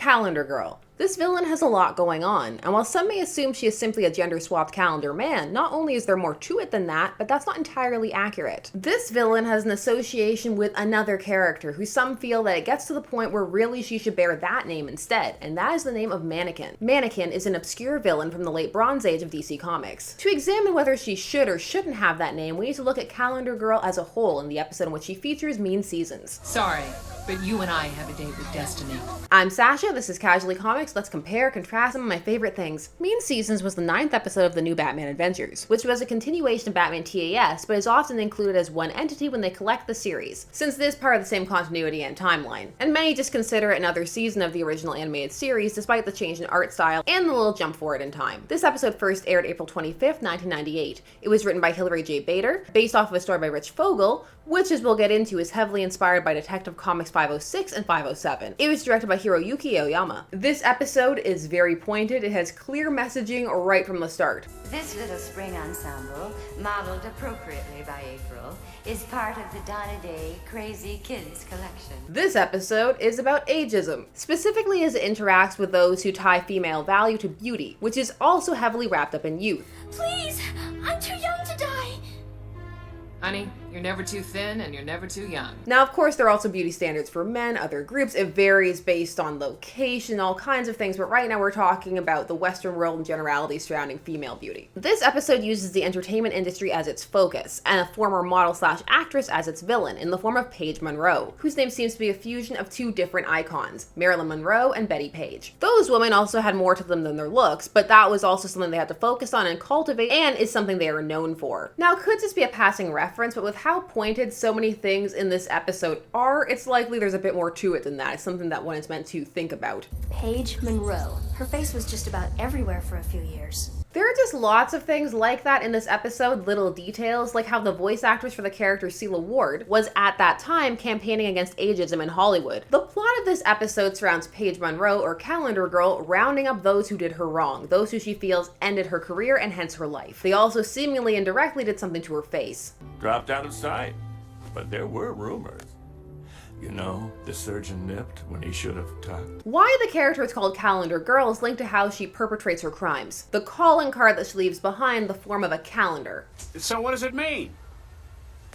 Calendar Girl. This villain has a lot going on, and while some may assume she is simply a gender-swapped calendar man, not only is there more to it than that, but that's not entirely accurate. This villain has an association with another character, who some feel that it gets to the point where really she should bear that name instead, and that is the name of Mannikin. Mannikin is an obscure villain from the late Bronze Age of DC Comics. To examine whether she should or shouldn't have that name, we need to look at Calendar Girl as a whole in the episode in which she features Mean Seasons. Sorry, but you and I have a date with destiny. I'm Sasha, this is Casually Comics. Let's compare, contrast some of my favorite things. Mean Seasons was the 9th episode of the new Batman Adventures, which was a continuation of Batman TAS, but is often included as one entity when they collect the series, since it is part of the same continuity and timeline. And many just consider it another season of the original animated series, despite the change in art style and the little jump forward in time. This episode first aired April 25th, 1998. It was written by Hilary J. Bader, based off of a story by Rich Fogel, which, as we'll get into, is heavily inspired by Detective Comics 506 and 507. It was directed by Hiroyuki Oyama. This episode is very pointed. It has clear messaging right from the start. This little spring ensemble, modeled appropriately by April, is part of the Donna Day Crazy Kids collection. This episode is about ageism, specifically as it interacts with those who tie female value to beauty, which is also heavily wrapped up in youth. Please, I'm too young to die. Honey, you're never too thin and you're never too young. Now, of course, there are also beauty standards for men, other groups. It varies based on location, all kinds of things, but right now we're talking about the Western world and generalities surrounding female beauty. This episode uses the entertainment industry as its focus, and a former model/actress as its villain, in the form of Paige Monroe, whose name seems to be a fusion of two different icons, Marilyn Monroe and Betty Page. Those women also had more to them than their looks, but that was also something they had to focus on and cultivate, and is something they are known for. Now, could this be a passing reference, but with how pointed so many things in this episode are, it's likely there's a bit more to it than that. It's something that one is meant to think about. Paige Monroe. Her face was just about everywhere for a few years. There are just lots of things like that in this episode, little details, like how the voice actress for the character Celia Ward was at that time campaigning against ageism in Hollywood. The plot of this episode surrounds Paige Monroe, or Calendar Girl, rounding up those who did her wrong, those who she feels ended her career and hence her life. They also seemingly indirectly did something to her face. Dropped out of sight, but there were rumors. You know, the surgeon nipped when he should have tucked. Why the character is called Calendar Girl is linked to how she perpetrates her crimes. The calling card that she leaves behind the form of a calendar. So what does it mean?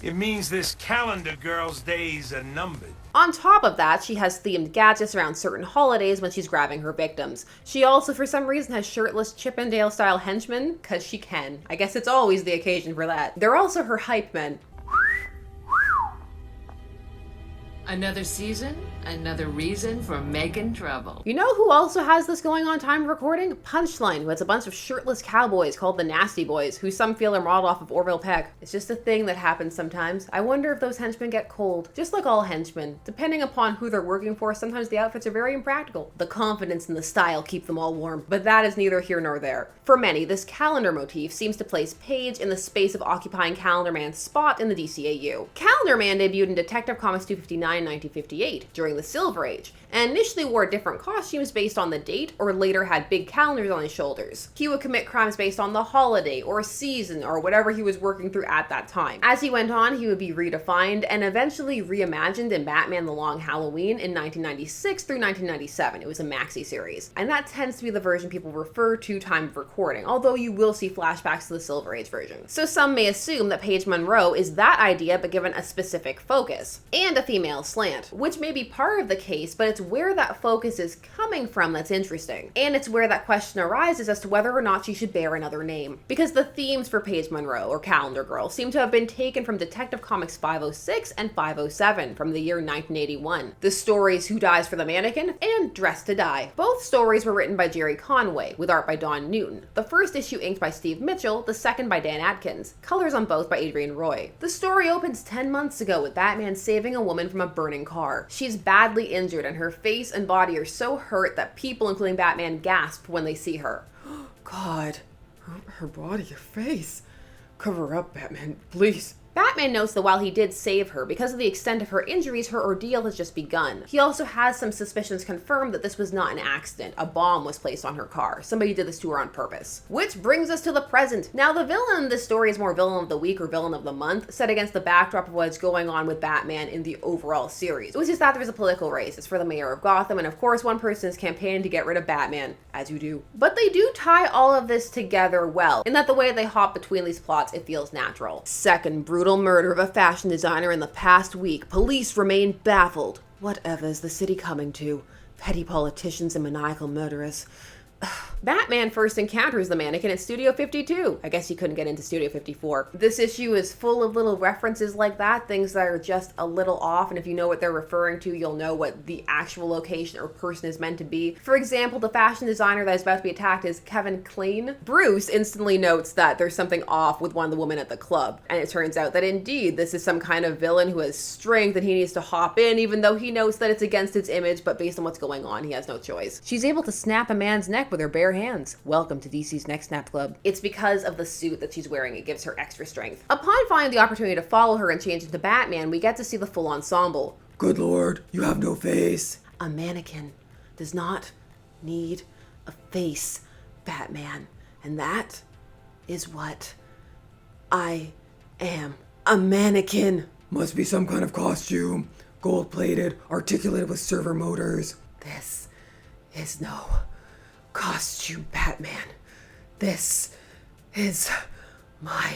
It means this Calendar Girl's days are numbered. On top of that, she has themed gadgets around certain holidays when she's grabbing her victims. She also, for some reason, has shirtless Chippendale-style henchmen, cause she can. I guess it's always the occasion for that. They're also her hype men. Another season, another reason for making trouble. You know who also has this going on time of recording? Punchline, who has a bunch of shirtless cowboys called the Nasty Boys, who some feel are modeled off of Orville Peck. It's just a thing that happens sometimes. I wonder if those henchmen get cold, just like all henchmen. Depending upon who they're working for, sometimes the outfits are very impractical. The confidence and the style keep them all warm, but that is neither here nor there. For many, this calendar motif seems to place Paige in the space of occupying Calendar Man's spot in the DCAU. Calendar Man debuted in Detective Comics 259 in 1958, during the Silver Age, and initially wore different costumes based on the date, or later had big calendars on his shoulders. He would commit crimes based on the holiday, or season, or whatever he was working through at that time. As he went on, he would be redefined and eventually reimagined in Batman The Long Halloween in 1996 through 1997. It was a maxi series, and that tends to be the version people refer to time of recording, although you will see flashbacks to the Silver Age version. So some may assume that Paige Monroe is that idea but given a specific focus, and a female slant, which may be part of the case, but it's where that focus is coming from that's interesting. And it's where that question arises as to whether or not she should bear another name. Because the themes for Paige Monroe, or Calendar Girl, seem to have been taken from Detective Comics 506 and 507 from the year 1981. The stories Who Dies for the Mannikin and Dressed to Die. Both stories were written by Gerry Conway, with art by Don Newton. The first issue inked by Steve Mitchell, the second by Dan Adkins. Colors on both by Adrian Roy. The story opens 10 months ago with Batman saving a woman from a burning car. She's badly injured and her face and body are so hurt that people, including Batman, gasp when they see her. God, her body, her face. Cover her up, Batman, please. Batman notes that while he did save her, because of the extent of her injuries, her ordeal has just begun. He also has some suspicions confirmed that this was not an accident. A bomb was placed on her car. Somebody did this to her on purpose. Which brings us to the present. Now, the villain in this story is more villain of the week or villain of the month, set against the backdrop of what's going on with Batman in the overall series, which is that there's a political race. It's for the mayor of Gotham, and of course, one person is campaigning to get rid of Batman, as you do. But they do tie all of this together well, in that the way they hop between these plots, it feels natural. Second brutal murder of a fashion designer in the past week. Police remain baffled. Whatever is the city coming to? Petty politicians and maniacal murderers. Batman first encounters the Mannikin at Studio 52. I guess he couldn't get into Studio 54. This issue is full of little references like that, things that are just a little off, and if you know what they're referring to, you'll know what the actual location or person is meant to be. For example, the fashion designer that is about to be attacked is Kevin Kline. Bruce instantly notes that there's something off with one of the women at the club, and it turns out that indeed this is some kind of villain who has strength and he needs to hop in, even though he knows that it's against its image, but based on what's going on, he has no choice. She's able to snap a man's neck with her bare hands. Welcome to DC's Neck Snap Club. It's because of the suit that she's wearing. It gives her extra strength. Upon finding the opportunity to follow her and change into Batman, we get to see the full ensemble. Good lord, you have no face. A mannequin does not need a face, Batman. And that is what I am. A mannequin. Must be some kind of costume. Gold-plated, articulated with servo motors. This is no costume, Batman. This is my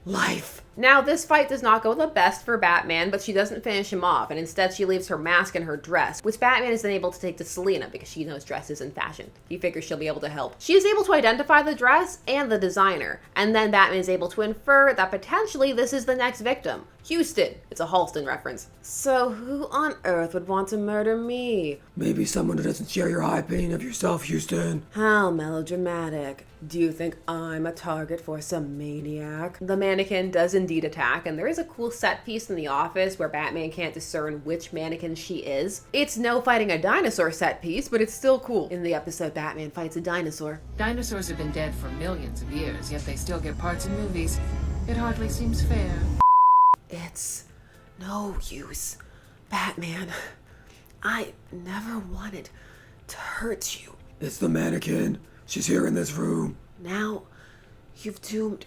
life. Now, this fight does not go the best for Batman, but she doesn't finish him off, and instead she leaves her mask and her dress, which Batman is then able to take to Selina because she knows dresses and fashion. He figures she'll be able to help. She is able to identify the dress and the designer, and then Batman is able to infer that potentially this is the next victim. Houston. It's a Halston reference. So who on earth would want to murder me? Maybe someone who doesn't share your high opinion of yourself, Houston. How melodramatic. Do you think I'm a target for some maniac? The mannequin does indeed attack, and there is a cool set piece in the office where Batman can't discern which mannequin she is. It's no fighting a dinosaur set piece, but it's still cool. In the episode, Batman fights a dinosaur. Dinosaurs have been dead for millions of years, yet they still get parts in movies. It hardly seems fair. It's no use, Batman. I never wanted to hurt you. It's the mannequin. She's here in this room. Now, you've doomed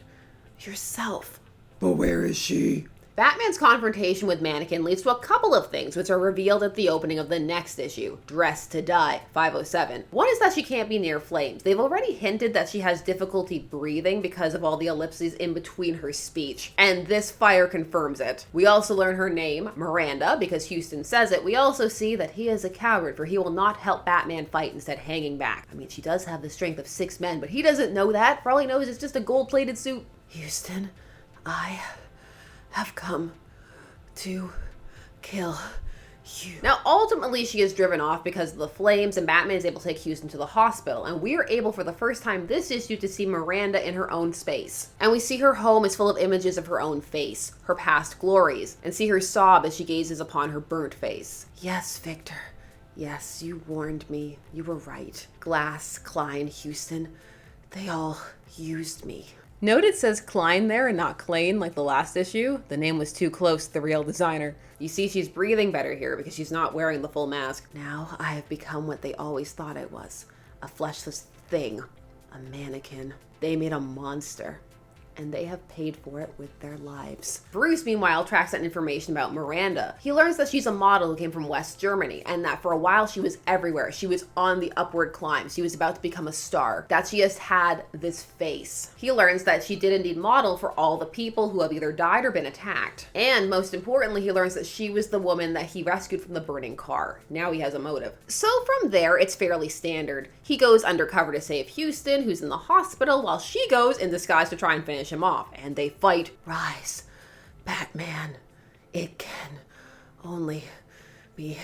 yourself. But where is she? Batman's confrontation with Mannikin leads to a couple of things which are revealed at the opening of the next issue, Dressed to Die, 507. One is that she can't be near flames. They've already hinted that she has difficulty breathing because of all the ellipses in between her speech, and this fire confirms it. We also learn her name, Miranda, because Houston says it. We also see that he is a coward, for he will not help Batman fight, instead hanging back. I mean, she does have the strength of 6 men, but he doesn't know that. For all he knows, it's just a gold-plated suit. Houston, I have come to kill you. Now, ultimately, she is driven off because of the flames, and Batman is able to take Houston to the hospital. And we are able, for the first time this issue, to see Miranda in her own space. And we see her home is full of images of her own face, her past glories, and see her sob as she gazes upon her burnt face. Yes, Victor. Yes, you warned me. You were right. Glass, Klein, Houston, they all used me. Note it says Klein there and not Klein like the last issue. The name was too close to the real designer. You see she's breathing better here because she's not wearing the full mask. Now I have become what they always thought I was. A fleshless thing. A mannequin. They made a monster. And they have paid for it with their lives. Bruce, meanwhile, tracks that information about Miranda. He learns that she's a model who came from West Germany, and that for a while she was everywhere. She was on the upward climb. She was about to become a star. That she just had this face. He learns that she did indeed model for all the people who have either died or been attacked. And most importantly, he learns that she was the woman that he rescued from the burning car. Now he has a motive. So from there, it's fairly standard. He goes undercover to save Houston, who's in the hospital, while she goes in disguise to try and finish him off, and they fight. Rise, Batman. It can only be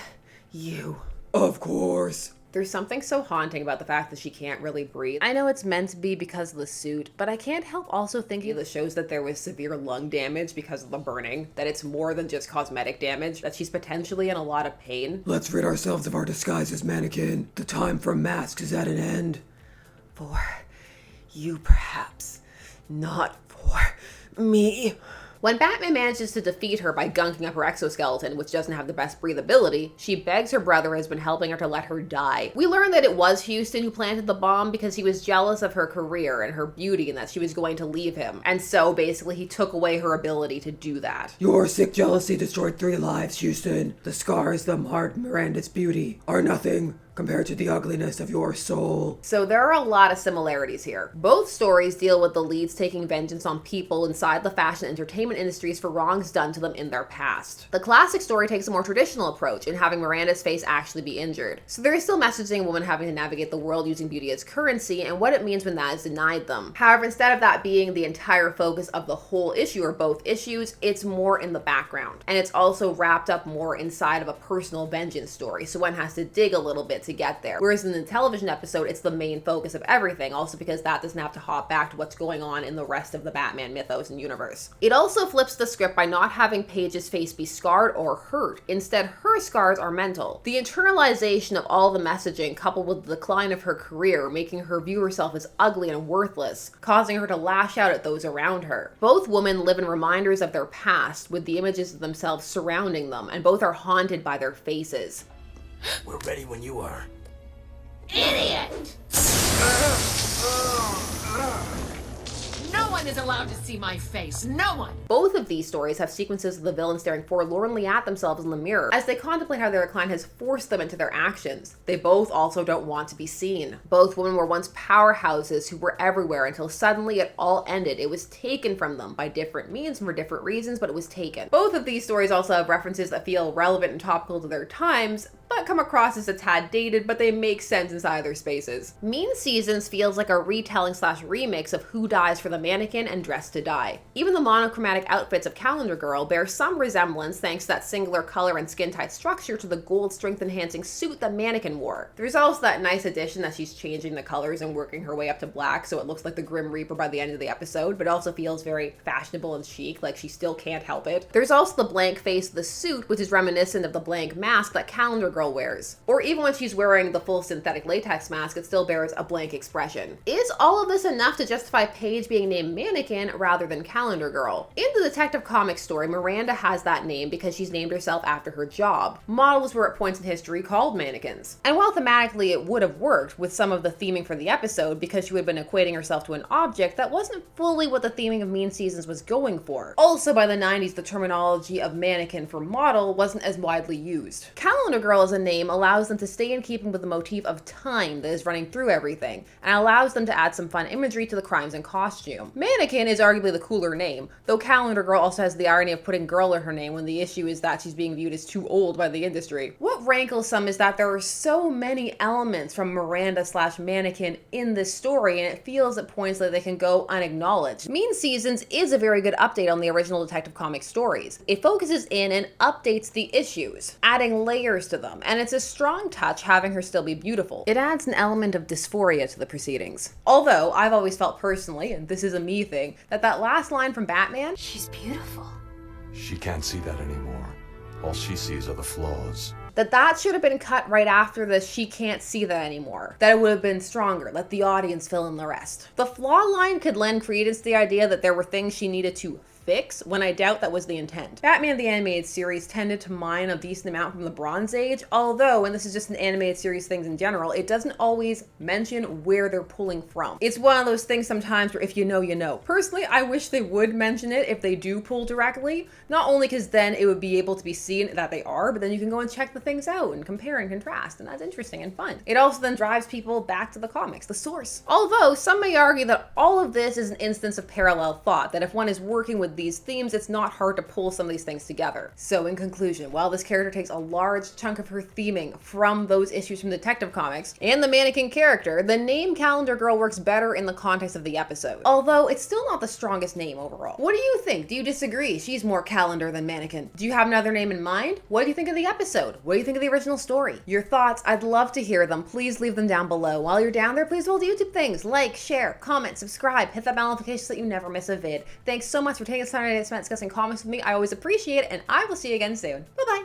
you. Of course. There's something so haunting about the fact that she can't really breathe. I know it's meant to be because of the suit, but I can't help also thinking that shows that there was severe lung damage because of the burning, that it's more than just cosmetic damage, that she's potentially in a lot of pain. Let's rid ourselves of our disguises, Mannikin. The time for masks is at an end. For you, perhaps. Not for me. When Batman manages to defeat her by gunking up her exoskeleton, which doesn't have the best breathability, she begs her brother who has been helping her to let her die. We learn that it was Houston who planted the bomb because he was jealous of her career and her beauty and that she was going to leave him. And so basically he took away her ability to do that. Your sick jealousy destroyed 3 lives, Houston. The scars that marred Miranda's beauty are nothing compared to the ugliness of your soul. So there are a lot of similarities here. Both stories deal with the leads taking vengeance on people inside the fashion and entertainment industries for wrongs done to them in their past. The classic story takes a more traditional approach in having Miranda's face actually be injured. So there is still messaging a woman having to navigate the world using beauty as currency and what it means when that is denied them. However, instead of that being the entire focus of the whole issue or both issues, it's more in the background. And it's also wrapped up more inside of a personal vengeance story, so one has to dig a little bit to get there. Whereas in the television episode, it's the main focus of everything, also because that doesn't have to hop back to what's going on in the rest of the Batman mythos and universe. It also flips the script by not having Paige's face be scarred or hurt. Instead, her scars are mental. The internalization of all the messaging coupled with the decline of her career, making her view herself as ugly and worthless, causing her to lash out at those around her. Both women live in reminders of their past with the images of themselves surrounding them, and both are haunted by their faces. We're ready when you are. Idiot! No one is allowed to see my face. No one! Both of these stories have sequences of the villain staring forlornly at themselves in the mirror as they contemplate how their decline has forced them into their actions. They both also don't want to be seen. Both women were once powerhouses who were everywhere until suddenly it all ended. It was taken from them by different means for different reasons, but it was taken. Both of these stories also have references that feel relevant and topical to their times, but come across as a tad dated, but they make sense inside their spaces. Mean Seasons feels like a retelling slash remix of Who Dies for the Mannikin and Dressed to Die. Even the monochromatic outfits of Calendar Girl bear some resemblance thanks to that singular color and skin-tight structure to the gold strength-enhancing suit that Mannikin wore. There's also that nice addition that she's changing the colors and working her way up to black so it looks like the Grim Reaper by the end of the episode, but it also feels very fashionable and chic, like she still can't help it. There's also the blank face of the suit, which is reminiscent of the blank mask that Calendar Girl wears. Or even when she's wearing the full synthetic latex mask, it still bears a blank expression. Is all of this enough to justify Paige being named Mannikin rather than Calendar Girl? In the Detective Comics story, Miranda has that name because she's named herself after her job. Models were at points in history called mannequins. And while thematically it would have worked with some of the theming for the episode because she would have been equating herself to an object, that wasn't fully what the theming of Mean Seasons was going for. Also, by the 90s, the terminology of mannequin for model wasn't as widely used. Calendar Girl as a name allows them to stay in keeping with the motif of time that is running through everything, and allows them to add some fun imagery to the crimes and costume. Mannikin is arguably the cooler name, though Calendar Girl also has the irony of putting girl in her name when the issue is that she's being viewed as too old by the industry. What rankles some is that there are so many elements from Miranda slash Mannikin in this story, and it feels at points that they can go unacknowledged. Mean Seasons is a very good update on the original Detective Comics stories. It focuses in and updates the issues, adding layers to them, and it's a strong touch having her still be beautiful. It adds an element of dysphoria to the proceedings. Although, I've always felt personally, and this is a me thing, that last line from Batman, She's beautiful. She can't see that anymore. All she sees are the flaws. that should have been cut right after the she can't see that anymore. That it would have been stronger. Let the audience fill in the rest. The flaw line could lend credence to the idea that there were things she needed to fix, when I doubt that was the intent. Batman the Animated Series tended to mine a decent amount from the Bronze Age, although, and this is just an animated series things in general, it doesn't always mention where they're pulling from. It's one of those things sometimes where if you know, you know. Personally, I wish they would mention it if they do pull directly, not only because then it would be able to be seen that they are, but then you can go and check the things out and compare and contrast, and that's interesting and fun. It also then drives people back to the comics, the source. Although, some may argue that all of this is an instance of parallel thought, that if one is working with these themes, it's not hard to pull some of these things together. So in conclusion, while this character takes a large chunk of her theming from those issues from Detective Comics and the Mannikin character, the name Calendar Girl works better in the context of the episode. Although it's still not the strongest name overall. What do you think? Do you disagree? She's more calendar than Mannikin. Do you have another name in mind? What do you think of the episode? What do you think of the original story? Your thoughts, I'd love to hear them. Please leave them down below. While you're down there, please do all the YouTube things. Like, share, comment, subscribe, hit that bell notification so that you never miss a vid. Thanks so much for taking the time today to spend discussing comics with me. I always appreciate it, and I will see you again soon. Bye-bye.